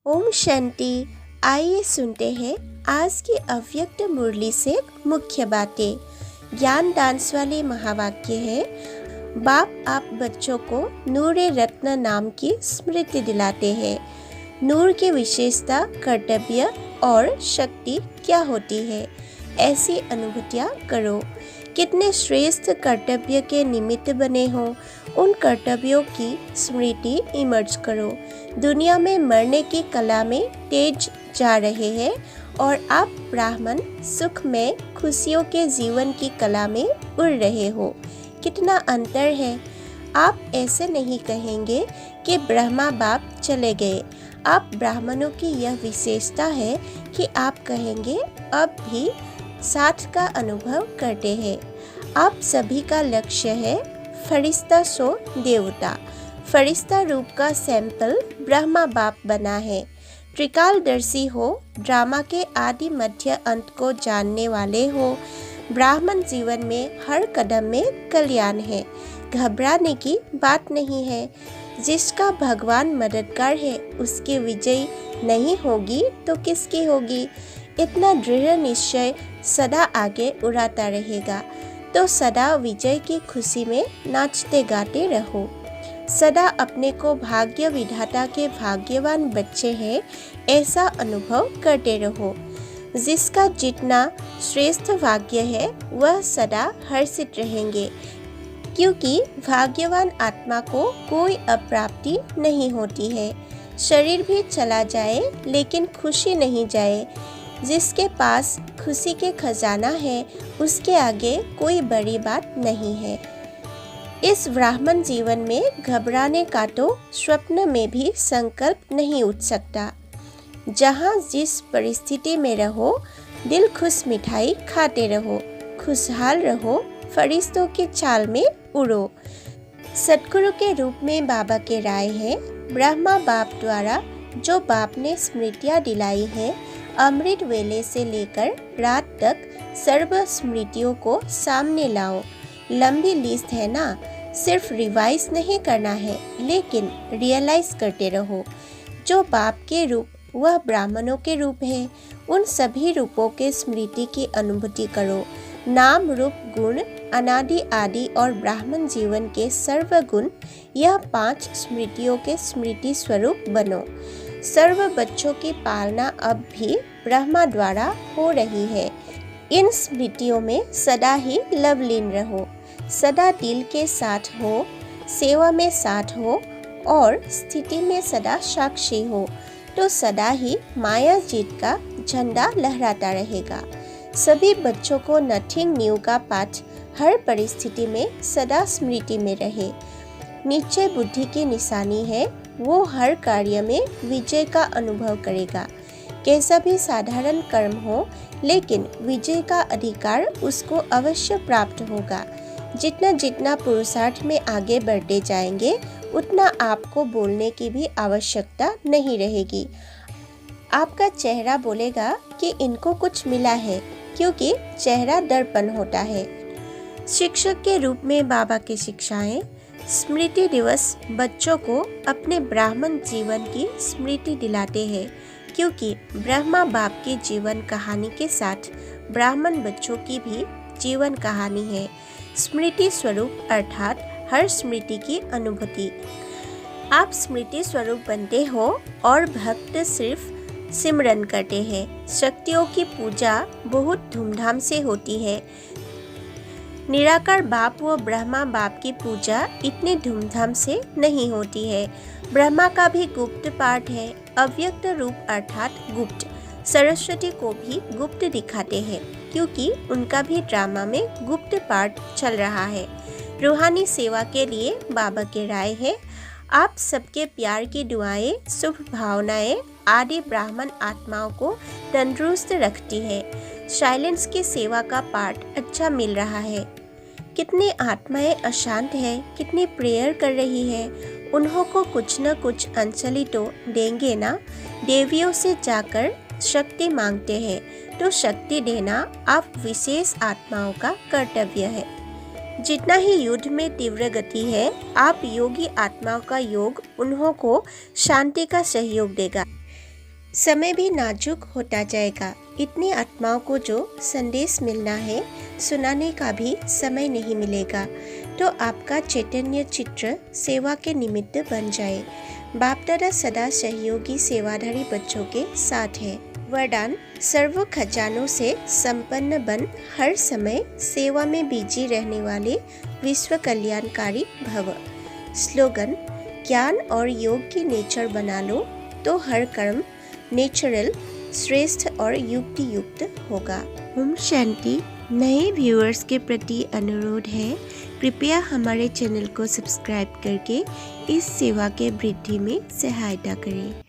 ओम शांति। आइए सुनते हैं आज की अव्यक्त मुरली से मुख्य बातें। ज्ञान डांस वाले महावाक्य है। बाप आप बच्चों को नूरे रत्न नाम की स्मृति दिलाते हैं। नूर की विशेषता, कर्तव्य और शक्ति क्या होती है, ऐसी अनुभूतियाँ करो। कितने श्रेष्ठ कर्तव्य के निमित्त बने हो, उन कर्तव्यों की स्मृति इमर्ज करो। दुनिया में मरने की कला में तेज जा रहे हैं और आप ब्राह्मण सुख में खुशियों के जीवन की कला में उड़ रहे हो। कितना अंतर है। आप ऐसे नहीं कहेंगे कि ब्रह्मा बाप चले गए। आप ब्राह्मणों की यह विशेषता है कि आप कहेंगे अब भी साथ का अनुभव करते हैं। आप सभी का लक्ष्य है फरिश्ता सो देवता। फरिश्ता रूप का सैंपल ब्रह्मा बाप बना है। त्रिकालदर्शी हो, ड्रामा के आदि मध्य अंत को जानने वाले हो। ब्राह्मण जीवन में हर कदम में कल्याण है। घबराने की बात नहीं है। जिसका भगवान मददगार है उसकी विजय नहीं होगी तो किसकी होगी। इतना दृढ़ निश्चय सदा आगे उड़ाता रहेगा तो सदा विजय की खुशी में नाचते गाते रहो। सदा अपने को भाग्य विधाता के भाग्यवान बच्चे हैं ऐसा अनुभव करते रहो। जिसका जितना श्रेष्ठ भाग्य है वह सदा हर्षित रहेंगे, क्योंकि भाग्यवान आत्मा को कोई अप्राप्ति नहीं होती है। शरीर भी चला जाए लेकिन खुशी नहीं जाए। जिसके पास खुशी के खजाना है उसके आगे कोई बड़ी बात नहीं है। इस ब्राह्मण जीवन में घबराने का तो स्वप्न में भी संकल्प नहीं उठ सकता। जहाँ जिस परिस्थिति में रहो, दिल खुश मिठाई खाते रहो, खुशहाल रहो, फरिश्तों के चाल में उड़ो। सतगुरु के रूप में बाबा के राय है। ब्रह्मा बाप द्वारा जो बाप ने स्मृतियाँ दिलाई है, अमृत वेले से लेकर रात तक सर्व स्मृतियों को सामने लाओ। लंबी लिस्ट है ना, सिर्फ रिवाइज नहीं करना है लेकिन रियलाइज करते रहो। जो बाप के रूप वह ब्राह्मणों के रूप है। उन सभी रूपों के स्मृति की अनुभूति करो। नाम रूप गुण अनादि आदि और ब्राह्मण जीवन के सर्व गुण, यह 5 स्मृतियों के स्मृति स्वरूप बनो। सर्व बच्चों की पालना अब भी ब्रह्मा द्वारा हो रही है। इन स्मृतियों में सदा ही लवलीन रहो। सदा दिल के साथ हो, सेवा में साथ हो और स्थिति में सदा साक्षी हो तो सदा ही माया जीत का झंडा लहराता रहेगा। सभी बच्चों को नथिंग न्यू का पाठ हर परिस्थिति में सदा स्मृति में रहे। निश्चय बुद्धि की निशानी है, वो हर कार्य में विजय का अनुभव करेगा। कैसा भी साधारण कर्म हो लेकिन विजय का अधिकार उसको अवश्य प्राप्त होगा। जितना जितना पुरुषार्थ में आगे बढ़ते जाएंगे उतना आपको बोलने की भी आवश्यकता नहीं रहेगी। आपका चेहरा बोलेगा कि इनको कुछ मिला है, क्योंकि चेहरा दर्पण होता है। शिक्षक के रूप में बाबा की शिक्षाएं। स्मृति दिवस बच्चों को अपने ब्राह्मण जीवन की स्मृति दिलाते हैं, क्योंकि ब्रह्मा बाप की जीवन कहानी के साथ ब्राह्मण बच्चों की भी जीवन कहानी है। स्मृति स्वरूप अर्थात हर स्मृति की अनुभूति। आप स्मृति स्वरूप बनते हो और भक्त सिर्फ सिमरन करते हैं। शक्तियों की पूजा बहुत धूमधाम से होती है। निराकार बाप व ब्रह्मा बाप की पूजा इतनी धूमधाम से नहीं होती है। ब्रह्मा का भी गुप्त पाठ है। अव्यक्त रूप अर्थात गुप्त। सरस्वती को भी गुप्त दिखाते हैं, क्योंकि उनका भी ड्रामा में गुप्त पाठ चल रहा है। रूहानी सेवा के लिए बाबा की राय है। आप सबके प्यार की दुआएं, शुभ भावनाएं आदि ब्राह्मण आत्माओं को तंदुरुस्त रखती है। साइलेंस की सेवा का पाठ अच्छा मिल रहा है। कितनी आत्माएं अशांत है, कितनी प्रेयर कर रही है। उन्हों को कुछ न कुछ अंजलि तो देंगे ना। देवियों से जाकर शक्ति मांगते हैं तो शक्ति देना आप विशेष आत्माओं का कर्तव्य है। जितना ही युद्ध में तीव्र गति है, आप योगी आत्माओं का योग उन्हों को शांति का सहयोग देगा। समय भी नाजुक होता जाएगा। इतनी आत्माओं को जो संदेश मिलना है, सुनाने का भी समय नहीं मिलेगा। तो आपका चैतन्य चित्र सेवा के निमित्त बन जाए। बाप दादा सदा सहयोगी सेवाधारी बच्चों के साथ है। वरदान, सर्व खजानों से संपन्न बन हर समय सेवा में बिजी रहने वाले विश्व कल्याणकारी भव। स्लोगन, ज्ञान और योग की नेचर बना लो तो हर कर्म नेचुरल, श्रेष्ठ और युक्ति युक्त होगा। ओम शांति। नए व्यूअर्स के प्रति अनुरोध है, कृपया हमारे चैनल को सब्सक्राइब करके इस सेवा के वृद्धि में सहायता करें।